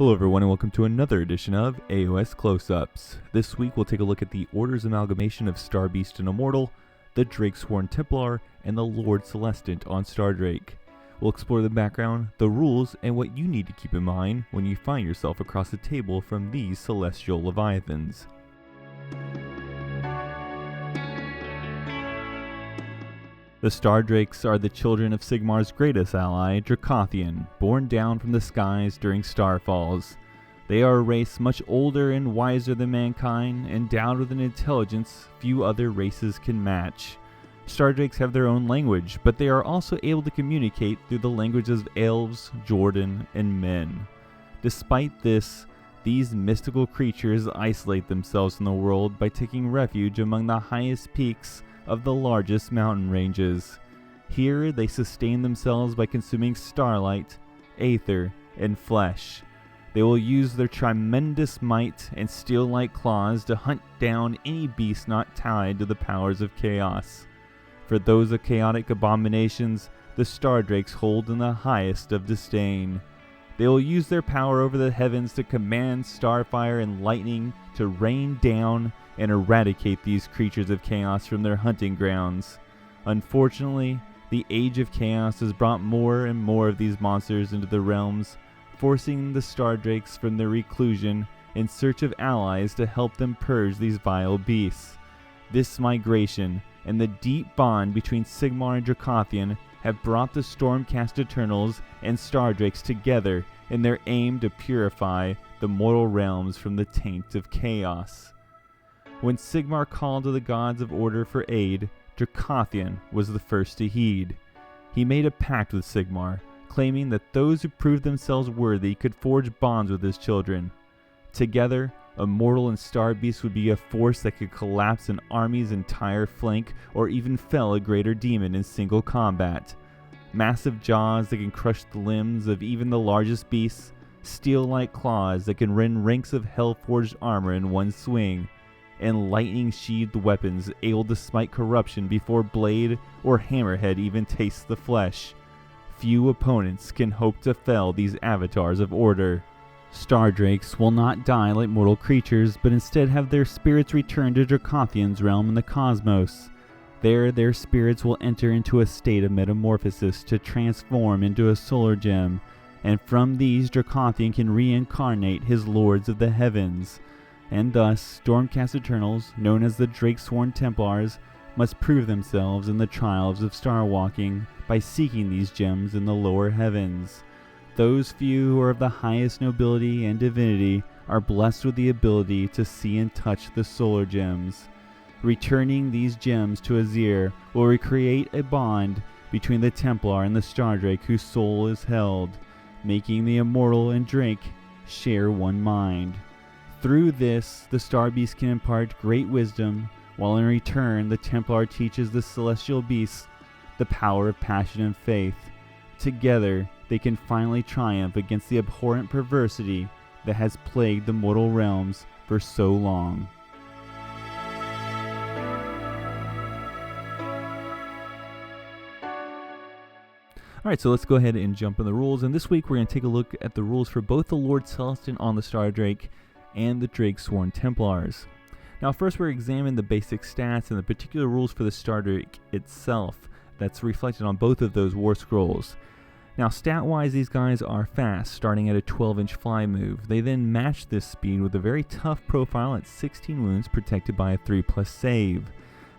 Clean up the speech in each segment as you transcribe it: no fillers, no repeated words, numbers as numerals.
Hello everyone and welcome to another edition of AoS Close-Ups. This week we'll take a look at the Order's amalgamation of Starbeast and Immortal, the Drakesworn Templar, and the Lord Celestant on Stardrake. We'll explore the background, the rules, and what you need to keep in mind when you find yourself across the table from these celestial leviathans. The Stardrakes are the children of Sigmar's greatest ally, Drakothian, born down from the skies during starfalls. They are a race much older and wiser than mankind, endowed with an intelligence few other races can match. Stardrakes have their own language, but they are also able to communicate through the languages of elves, Jordan, and men. Despite this, these mystical creatures isolate themselves from the world by taking refuge among the highest peaks of the largest mountain ranges. Here they sustain themselves by consuming starlight, aether, and flesh. They will use their tremendous might and steel-like claws to hunt down any beast not tied to the powers of chaos. For those of chaotic abominations, the Stardrakes hold in the highest of disdain. They will use their power over the heavens to command starfire and lightning to rain down and eradicate these creatures of chaos from their hunting grounds. Unfortunately, the Age of Chaos has brought more and more of these monsters into the realms, forcing the Stardrakes from their reclusion in search of allies to help them purge these vile beasts. This migration and the deep bond between Sigmar and Drakothian have brought the Stormcast Eternals and Stardrakes together in their aim to purify the mortal realms from the taint of chaos. When Sigmar called to the gods of order for aid, Drakothian was the first to heed. He made a pact with Sigmar, claiming that those who proved themselves worthy could forge bonds with his children. Together, Immortal and Starbeast would be a force that could collapse an army's entire flank or even fell a greater demon in single combat. Massive jaws that can crush the limbs of even the largest beasts, steel-like claws that can rend ranks of hell-forged armor in one swing, and lightning-sheathed weapons able to smite corruption before blade or hammerhead even tastes the flesh. Few opponents can hope to fell these avatars of order. Stardrakes will not die like mortal creatures, but instead have their spirits return to Drakothian's realm in the cosmos. There, their spirits will enter into a state of metamorphosis to transform into a solar gem, and from these Drakothian can reincarnate his lords of the heavens. And thus, Stormcast Eternals, known as the Drakesworn Templars, must prove themselves in the trials of starwalking by seeking these gems in the lower heavens. Those few who are of the highest nobility and divinity are blessed with the ability to see and touch the solar gems. Returning these gems to Azir will recreate a bond between the Templar and the Stardrake whose soul is held, making the Immortal and Drake share one mind. Through this, the Starbeast can impart great wisdom, while in return the Templar teaches the celestial beasts the power of passion and faith. Together, they can finally triumph against the abhorrent perversity that has plagued the mortal realms for so long. Alright, so let's go ahead and jump in the rules, and this week we're going to take a look at the rules for both the Lord Celestant on the Stardrake and the Drakesworn Templars. Now first we're examining the basic stats and the particular rules for the Stardrake itself that's reflected on both of those war scrolls. Now stat-wise, these guys are fast, starting at a 12-inch fly move. They then match this speed with a very tough profile at 16 wounds protected by a 3+ save.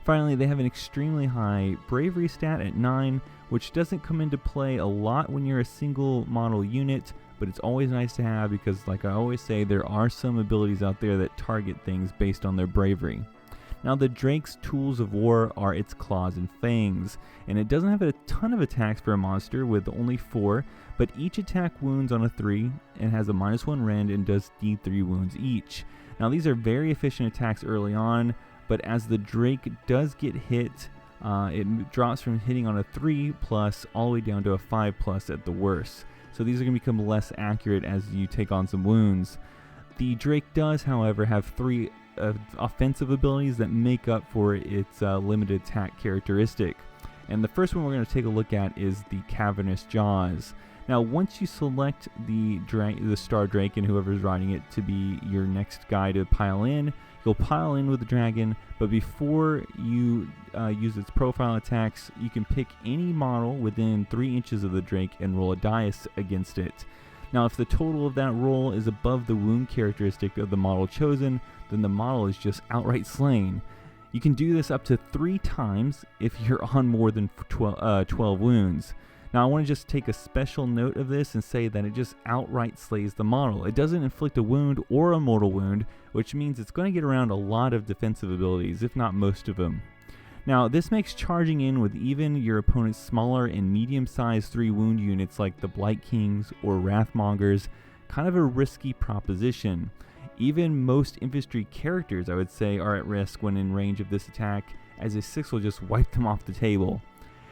Finally, they have an extremely high bravery stat at 9, which doesn't come into play a lot when you're a single model unit, but it's always nice to have because, like I always say, there are some abilities out there that target things based on their bravery. Now the Drake's tools of war are its claws and fangs, and it doesn't have a ton of attacks for a monster with only 4, but each attack wounds on a 3 and has a -1 rend and does D3 wounds each. Now these are very efficient attacks early on, but as the Drake does get hit, it drops from hitting on a 3+ all the way down to a 5+ at the worst. So these are going to become less accurate as you take on some wounds. The Drake does, however, have 3 offensive abilities that make up for its limited attack characteristic. And the first one we're going to take a look at is the Cavernous Jaws. Now, once you select the Stardrake and whoever's riding it to be your next guy to pile in, you'll pile in with the dragon, but before you use its profile attacks, you can pick any model within 3 inches of the Drake and roll a dice against it. Now, if the total of that roll is above the wound characteristic of the model chosen, then the model is just outright slain. You can do this up to 3 times if you're on more than 12 wounds. Now, I want to just take a special note of this and say that it just outright slays the model. It doesn't inflict a wound or a mortal wound, which means it's going to get around a lot of defensive abilities, if not most of them. Now, this makes charging in with even your opponent's smaller and medium-sized 3 wound units like the Blight Kings or Wrathmongers kind of a risky proposition. Even most infantry characters, I would say, are at risk when in range of this attack, as a 6 will just wipe them off the table.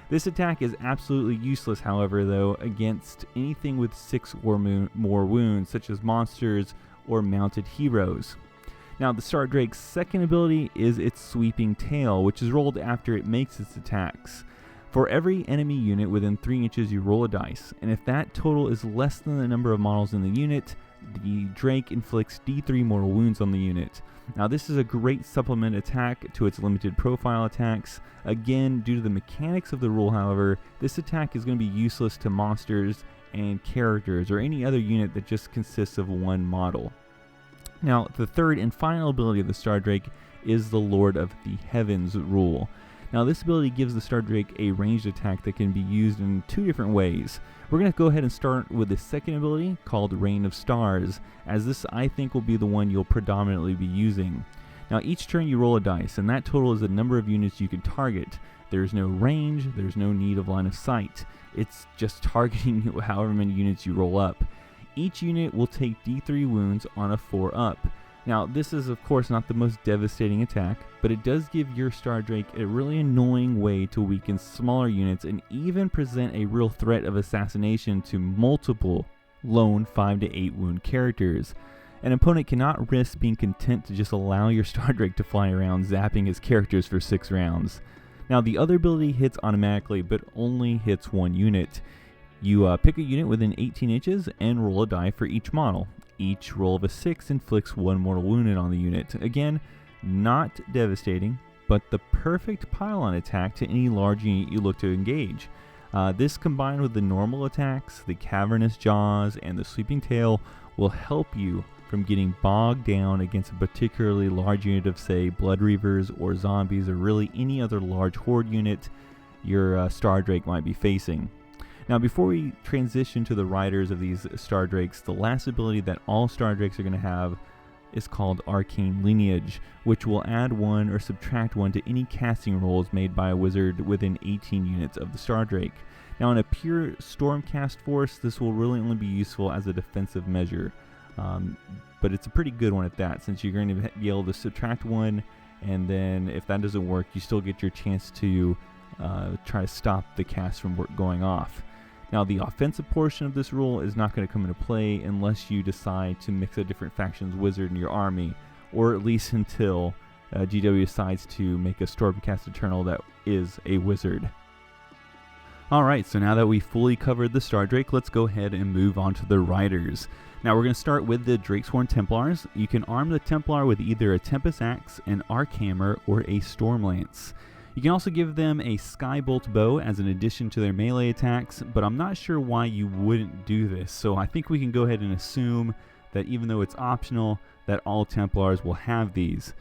This attack is absolutely useless, however, though, against anything with 6 or more wounds, such as monsters or mounted heroes. Now, the Stardrake's second ability is its Sweeping Tail, which is rolled after it makes its attacks. For every enemy unit within 3 inches, you roll a dice, and if that total is less than the number of models in the unit, the Drake inflicts D3 mortal wounds on the unit. Now, this is a great supplement attack to its limited profile attacks. Again, due to the mechanics of the rule, however, this attack is going to be useless to monsters and characters or any other unit that just consists of 1 model. Now, the third and final ability of the Stardrake is the Lord of the Heavens rule. Now, this ability gives the Stardrake a ranged attack that can be used in 2 different ways. We're going to go ahead and start with the second ability called Rain of Stars, as this I think will be the one you'll predominantly be using. Now, each turn you roll a dice, and that total is the number of units you can target. There's no range, there's no need of line of sight. It's just targeting however many units you roll up. Each unit will take D3 wounds on a 4-up. Now, this is of course not the most devastating attack, but it does give your Stardrake a really annoying way to weaken smaller units and even present a real threat of assassination to multiple lone 5 to 8 wound characters. An opponent cannot risk being content to just allow your Stardrake to fly around zapping his characters for 6 rounds. Now, the other ability hits automatically, but only hits 1 unit. You pick a unit within 18 inches and roll a die for each model. Each roll of a 6 inflicts 1 mortal wound on the unit. Again, not devastating, but the perfect pile-on attack to any large unit you look to engage. This combined with the normal attacks, the Cavernous Jaws, and the Sweeping Tail will help you from getting bogged down against a particularly large unit of, say, Blood Reavers or zombies or really any other large horde unit your Stardrake might be facing. Now, before we transition to the riders of these Stardrakes, the last ability that all Stardrakes are going to have is called Arcane Lineage, which will add 1 or subtract 1 to any casting rolls made by a wizard within 18 units of the Stardrake. Now, in a pure Stormcast force, this will really only be useful as a defensive measure, but it's a pretty good one at that, since you're going to be able to subtract 1, and then if that doesn't work, you still get your chance to try to stop the cast from going off. Now, the offensive portion of this rule is not going to come into play unless you decide to mix a different faction's wizard in your army, or at least until GW decides to make a Stormcast Eternal that is a wizard. Alright, so now that we fully covered the Stardrake, let's go ahead and move on to the riders. Now, we're going to start with the Drakesworn Templars. You can arm the Templar with either a Tempest Axe, an Arc Hammer, or a Storm Lance. You can also give them a Skybolt Bow as an addition to their melee attacks, but I'm not sure why you wouldn't do this, so I think we can go ahead and assume that even though it's optional, that all Templars will have these.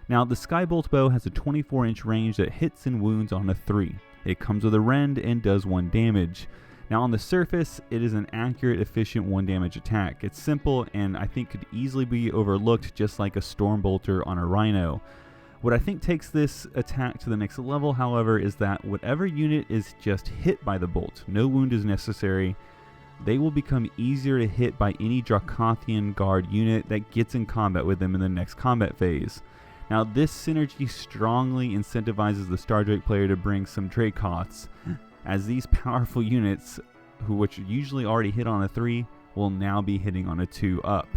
Now, the Skybolt Bow has a 24-inch range that hits and wounds on a 3. It comes with a rend and does 1 damage. Now, on the surface, it is an accurate, efficient 1 damage attack. It's simple and I think could easily be overlooked just like a Stormbolter on a Rhino. What I think takes this attack to the next level, however, is that whatever unit is just hit by the bolt, no wound is necessary, they will become easier to hit by any Drakothian guard unit that gets in combat with them in the next combat phase. Now, this synergy strongly incentivizes the Stardrake player to bring some Dracoths, as these powerful units, which usually already hit on a 3, will now be hitting on a 2 up.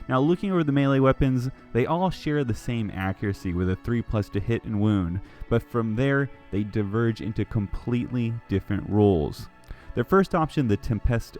Now, looking over the melee weapons, they all share the same accuracy with a 3+ to hit and wound, but from there, they diverge into completely different roles. The first option, the Tempest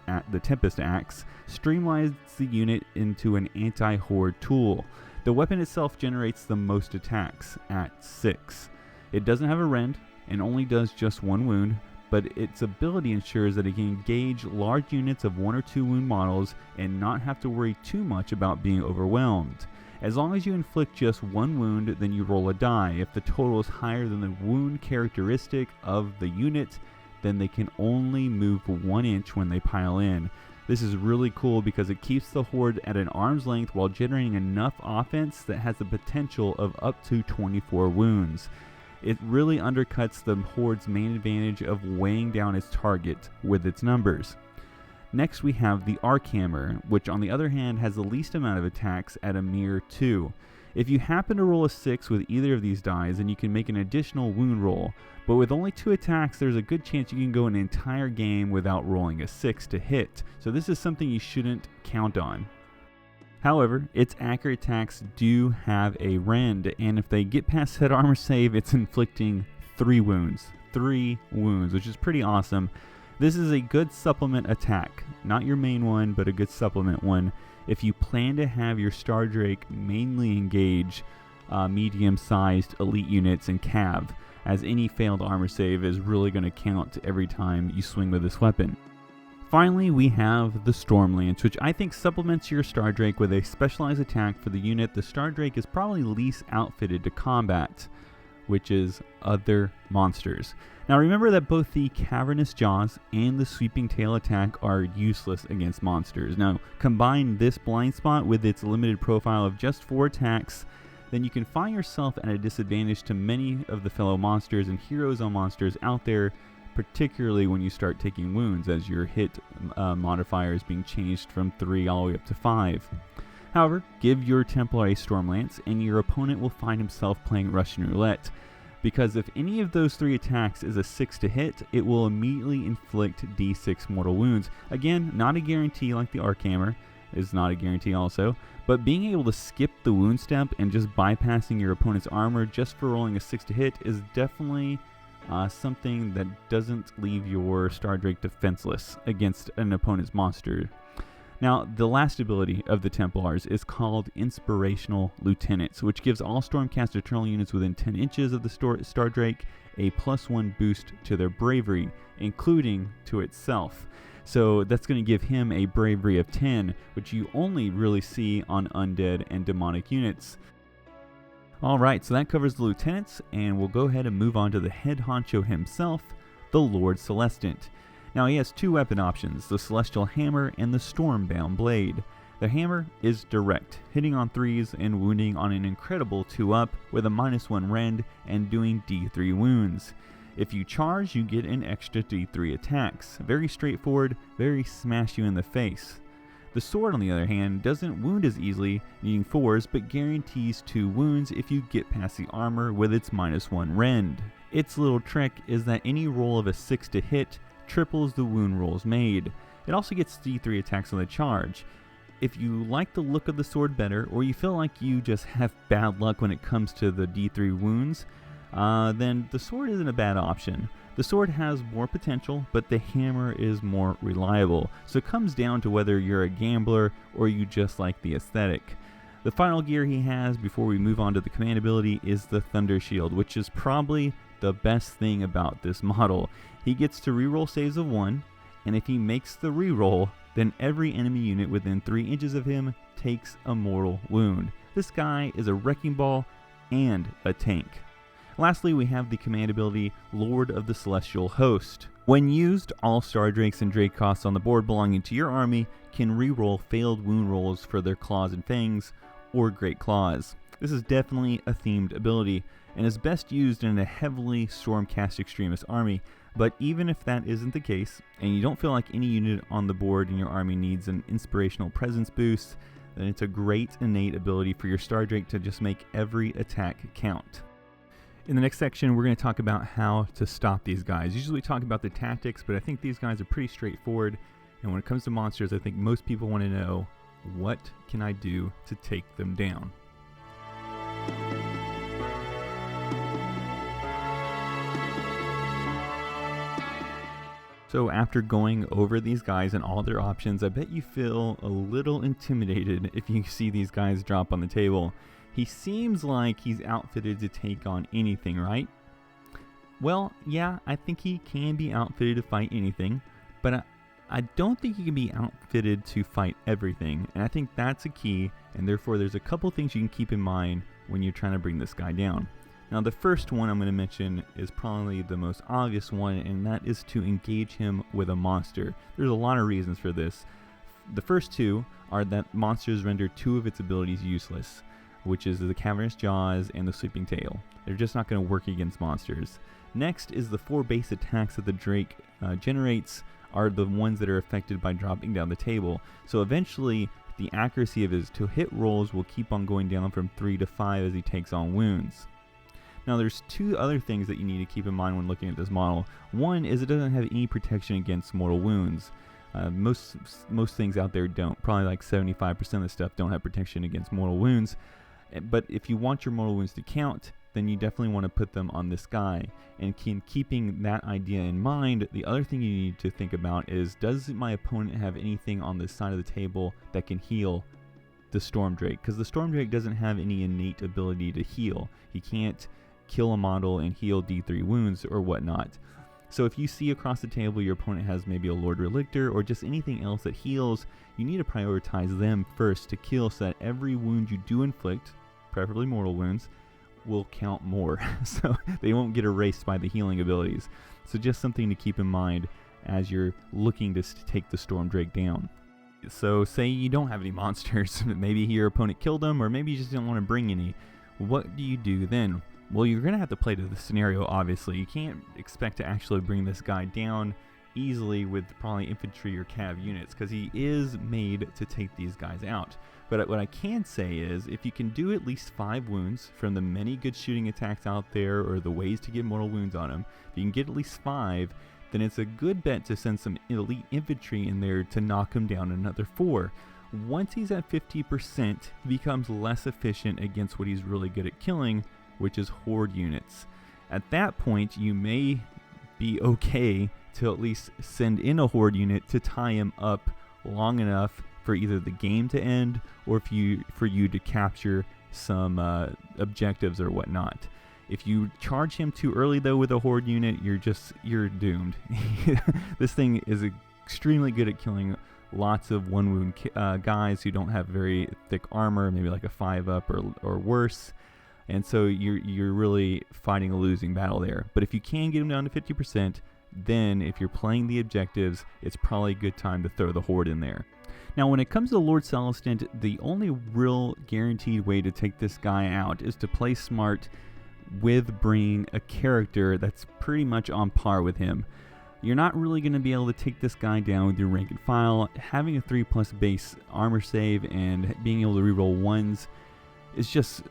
Axe, streamlines the unit into an anti-horde tool. The weapon itself generates the most attacks at 6. It doesn't have a rend and only does just 1 wound, but its ability ensures that it can engage large units of 1 or 2 wound models and not have to worry too much about being overwhelmed. As long as you inflict just 1 wound, then you roll a die. If the total is higher than the wound characteristic of the unit, then they can only move 1 inch when they pile in. This is really cool because it keeps the horde at an arm's length while generating enough offense that has the potential of up to 24 wounds. It really undercuts the horde's main advantage of weighing down its target with its numbers. Next we have the Archammer, which on the other hand has the least amount of attacks at a mere 2. If you happen to roll a 6 with either of these dies, then you can make an additional wound roll, but with only 2 attacks there's a good chance you can go an entire game without rolling a 6 to hit, so this is something you shouldn't count on. However, its accurate attacks do have a rend, and if they get past head armor save, it's inflicting 3 wounds. 3 wounds, which is pretty awesome. This is a good supplement attack. Not your main one, but a good supplement one. If you plan to have your Stardrake mainly engage medium-sized elite units and cav, as any failed armor save is really going to count every time you swing with this weapon. Finally, we have the Stormlance, which I think supplements your Stardrake with a specialized attack for the unit the Stardrake is probably least outfitted to combat, which is other monsters. Now remember that both the Cavernous Jaws and the Sweeping Tail attack are useless against monsters. Now combine this blind spot with its limited profile of just 4 attacks, then you can find yourself at a disadvantage to many of the fellow monsters and heroes on monsters out there, particularly when you start taking wounds, as your hit modifier is being changed from 3 all the way up to 5. However, give your Templar a Stormlance and your opponent will find himself playing Russian roulette, because if any of those 3 attacks is a 6 to hit, it will immediately inflict d6 mortal wounds. Again, not a guarantee like the Archammer is not a guarantee also, but being able to skip the wound step and just bypassing your opponent's armor just for rolling a 6 to hit is definitely something that doesn't leave your Stardrake defenseless against an opponent's monster. Now, the last ability of the Templars is called Inspirational Lieutenants, which gives all Stormcast Eternal units within 10 inches of the Stardrake a +1 boost to their bravery, including to itself. So that's going to give him a bravery of 10, which you only really see on undead and demonic units. Alright, so that covers the lieutenants, and we'll go ahead and move on to the head honcho himself, the Lord Celestant. Now he has 2 weapon options, the Celestial Hammer and the Stormbound Blade. The hammer is direct, hitting on 3s and wounding on an incredible 2-up with a -1 rend and doing d3 wounds. If you charge, you get an extra d3 attacks. Very straightforward, very smash you in the face. The sword, on the other hand, doesn't wound as easily, needing 4s, but guarantees 2 wounds if you get past the armor with its -1 rend. Its little trick is that any roll of a 6 to hit triples the wound rolls made. It also gets d3 attacks on the charge. If you like the look of the sword better, or you feel like you just have bad luck when it comes to the d3 wounds, then the sword isn't a bad option. The sword has more potential, but the hammer is more reliable, so it comes down to whether you're a gambler or you just like the aesthetic. The final gear he has before we move on to the command ability is the Thunder Shield, which is probably the best thing about this model. He gets to reroll saves of 1, and if he makes the reroll, then every enemy unit within 3 inches of him takes a mortal wound. This guy is a wrecking ball and a tank. Lastly, we have the command ability, Lord of the Celestial Host. When used, all Stardrakes and Drakos on the board belonging to your army can reroll failed wound rolls for their claws and fangs, or great claws. This is definitely a themed ability, and is best used in a heavily Stormcast extremist army, but even if that isn't the case, and you don't feel like any unit on the board in your army needs an inspirational presence boost, then it's a great innate ability for your Stardrake to just make every attack count. In the next section, we're going to talk about how to stop these guys. Usually we talk about the tactics, but I think these guys are pretty straightforward, and when it comes to monsters, I think most people want to know, what can I do to take them down? So after going over these guys and all their options, I bet you feel a little intimidated if you see these guys drop on the table. He seems like he's outfitted to take on anything, right? Well, yeah, I think he can be outfitted to fight anything, but I don't think he can be outfitted to fight everything, and I think that's a key, and therefore there's a couple things you can keep in mind when you're trying to bring this guy down. Now the first one I'm going to mention is probably the most obvious one, and that is to engage him with a monster. There's a lot of reasons for this. The first two are that monsters render two of its abilities useless, which is the Cavernous Jaws and the Sweeping Tail. They're just not going to work against monsters. Next is the 4 base attacks that the Drake generates are the ones that are affected by dropping down the table. So eventually the accuracy of his to hit rolls will keep on going down from 3 to 5 as he takes on wounds. Now there's 2 other things that you need to keep in mind when looking at this model. One is it doesn't have any protection against mortal wounds. Most things out there don't. Probably like 75% of the stuff don't have protection against mortal wounds. But if you want your mortal wounds to count, then you definitely want to put them on this guy. And keeping that idea in mind, the other thing you need to think about is, does my opponent have anything on this side of the table that can heal the Stormdrake? Because the Stormdrake doesn't have any innate ability to heal. He can't kill a model and heal D3 wounds or whatnot. So if you see across the table your opponent has maybe a Lord Relictor or just anything else that heals, you need to prioritize them first to kill so that every wound you do inflict, preferably mortal wounds, will count more, so they won't get erased by the healing abilities. So just something to keep in mind as you're looking to take the Stormdrake down. So say you don't have any monsters, maybe your opponent killed them, or maybe you just don't want to bring any. What do you do then? Well, you're going to have to play to the scenario, obviously. You can't expect to actually bring this guy down easily with probably infantry or cav units, because he is made to take these guys out. But what I can say is, if you can do at least 5 wounds from the many good shooting attacks out there or the ways to get mortal wounds on him, if you can get at least 5, then it's a good bet to send some elite infantry in there to knock him down another 4. Once he's at 50%, he becomes less efficient against what he's really good at killing, which is horde units. At that point, you may be okay to at least send in a horde unit to tie him up long enough for either the game to end or for you to capture some objectives or whatnot. If you charge him too early though with a horde unit, you're doomed. This thing is extremely good at killing lots of 1 wound guys who don't have very thick armor, maybe like a 5-up or worse. And so you're really fighting a losing battle there. But if you can get him down to 50%, then if you're playing the objectives, it's probably a good time to throw the horde in there. Now when it comes to Lord Celestant, the only real guaranteed way to take this guy out is to play smart with bringing a character that's pretty much on par with him. You're not really going to be able to take this guy down with your rank and file. Having a 3+ base armor save and being able to reroll 1s is just...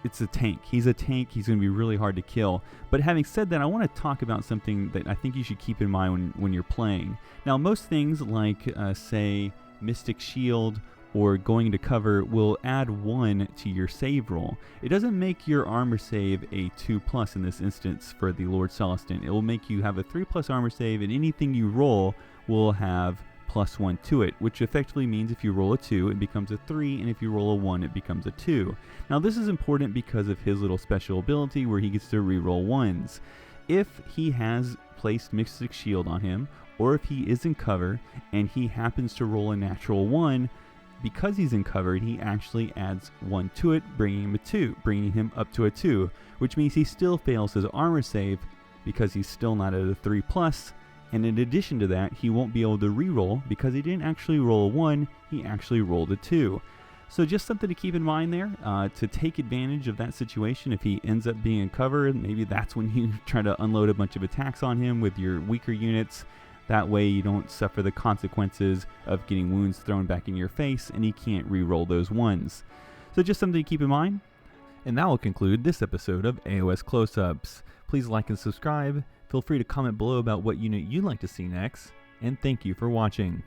it's a tank. He's a tank. He's going to be really hard to kill. But having said that, I want to talk about something that I think you should keep in mind when you're playing. Now, most things like, say, Mystic Shield or going into cover will add 1 to your save roll. It doesn't make your armor save a 2+ in this instance for the Lord Celestant. It will make you have a 3+ armor save, and anything you roll will have +1 to it, which effectively means if you roll a 2, it becomes a 3, and if you roll a 1, it becomes a 2. Now this is important because of his little special ability where he gets to reroll 1s. If he has placed Mystic Shield on him, or if he is in cover and he happens to roll a natural 1, because he's in cover, he actually adds 1 to it, bringing him up to a 2, which means he still fails his armor save because he's still not at a 3+. And in addition to that, he won't be able to reroll because he didn't actually roll a 1, he actually rolled a 2. So just something to keep in mind there, to take advantage of that situation. If he ends up being in cover, maybe that's when you try to unload a bunch of attacks on him with your weaker units. That way you don't suffer the consequences of getting wounds thrown back in your face and he can't reroll those 1s. So just something to keep in mind. And that will conclude this episode of AoS Close-Ups. Please like and subscribe. Feel free to comment below about what unit you'd like to see next. And thank you for watching.